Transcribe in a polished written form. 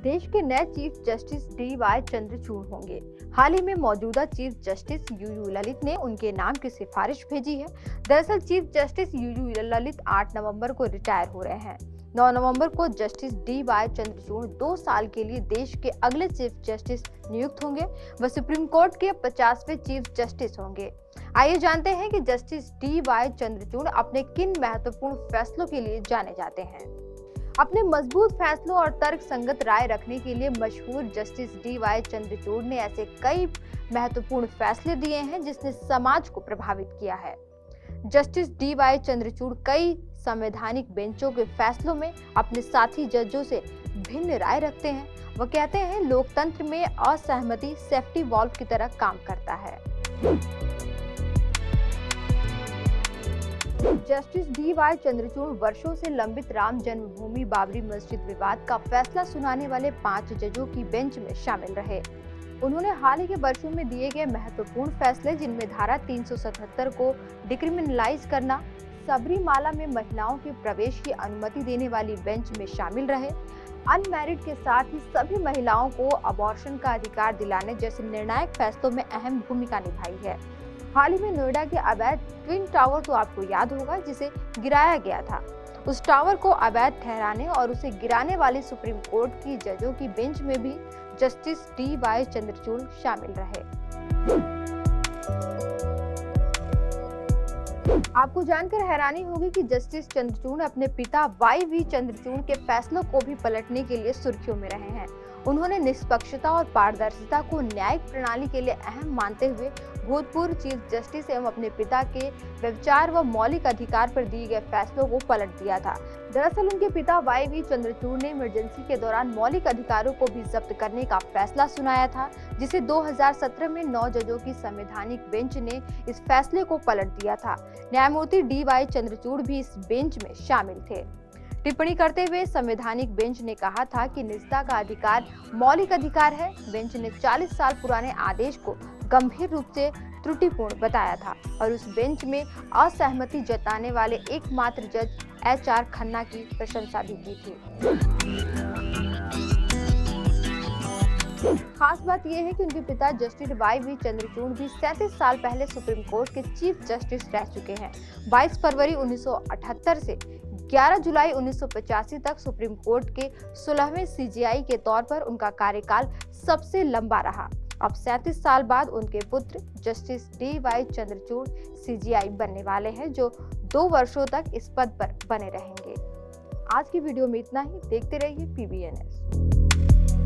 देश के नए चीफ जस्टिस डी.वाई. चंद्रचूड़ होंगे। हाल ही में मौजूदा चीफ जस्टिस यू ललित ने उनके नाम की सिफारिश भेजी है। दरअसल चीफ जस्टिस यू ललित 8 नवंबर को रिटायर हो रहे हैं। 9 नवंबर को जस्टिस डी.वाई. चंद्रचूड़ 2 साल के लिए देश के अगले चीफ जस्टिस नियुक्त होंगे। वह सुप्रीम कोर्ट के 50वें चीफ जस्टिस होंगे। आइए जानते हैं कि जस्टिस डी.वाई. चंद्रचूड़ अपने किन महत्वपूर्ण फैसलों के लिए जाने जाते हैं। अपने मजबूत फैसलों और तर्क संगत राय रखने के लिए मशहूर जस्टिस डी.वाई. चंद्रचूड़ ने ऐसे कई महत्वपूर्ण फैसले दिए हैं जिसने समाज को प्रभावित किया है। Justice D.Y.. चंद्रचूड़ कई संवैधानिक बेंचों के फैसलों में अपने साथी जजों से भिन्न राय रखते हैं। वह कहते हैं लोकतंत्र में असहमति सेफ्टी वॉल्व की तरह काम करता है। Justice D.Y.. चंद्रचूड़ वर्षों से लंबित राम जन्मभूमि बाबरी मस्जिद विवाद का फैसला सुनाने वाले 5 जजों की बेंच में शामिल रहे। उन्होंने हाल ही के वर्षों में दिए गए महत्वपूर्ण फैसले जिनमें धारा 377 को डिक्रिमिनलाइज करना, सबरीमाला में महिलाओं के प्रवेश की अनुमति देने वाली बेंच में शामिल रहे, अनमैरिड के साथ ही सभी महिलाओं को अबॉर्शन का अधिकार दिलाने जैसे निर्णायक फैसलों में अहम भूमिका निभाई है। हाल ही में नोएडा के अवैध ट्विन टावर तो आपको याद होगा जिसे गिराया गया था। उस टावर को अवैध ठहराने और उसे गिराने वाली सुप्रीम कोर्ट की जजों की बेंच में भी जस्टिस डी.वाई. चंद्रचूड़ शामिल रहे। आपको जानकर हैरानी होगी कि जस्टिस चंद्रचूड़ अपने पिता वाई.वी. चंद्रचूड़ के फैसलों को भी पलटने के लिए सुर्खियों में रहे हैं। उन्होंने निष्पक्षता और पारदर्शिता को न्यायिक प्रणाली के लिए अहम मानते हुए भूतपूर्व चीफ जस्टिस एवं अपने पिता के व्यभिचार व मौलिक अधिकार पर दिए गए फैसलों को पलट दिया था। दरअसल उनके पिता वाई.वी. चंद्रचूड़ ने इमरजेंसी के दौरान मौलिक अधिकारों को भी जब्त करने का फैसला सुनाया था, जिसे 2017 में 9 जजों की संवैधानिक बेंच ने इस फैसले को पलट दिया था। न्यायमूर्ति डी.वाई. चंद्रचूड़ भी इस बेंच में शामिल थे। टिप्पणी करते हुए संवैधानिक बेंच ने कहा था कि निजता का अधिकार मौलिक अधिकार है। बेंच ने 40 साल पुराने आदेश को गंभीर रूप से त्रुटिपूर्ण बताया था और उस बेंच में असहमति जताने वाले एकमात्र जज एच.आर. खन्ना की प्रशंसा भी की थी। खास बात यह है कि उनके पिता जस्टिस वाई.वी. चंद्रचूड़ भी 37 साल पहले सुप्रीम कोर्ट के चीफ जस्टिस रह चुके हैं। 22 फरवरी 1978 से 11 जुलाई 1985 तक सुप्रीम कोर्ट के 16वें सीजेआई के तौर पर उनका कार्यकाल सबसे लंबा रहा। अब 37 साल बाद उनके पुत्र जस्टिस डी.वाई. चंद्रचूड़ सीजेआई बनने वाले हैं, जो 2 वर्षों तक इस पद पर बने रहेंगे। आज की वीडियो में इतना ही। देखते रहिए PBNS।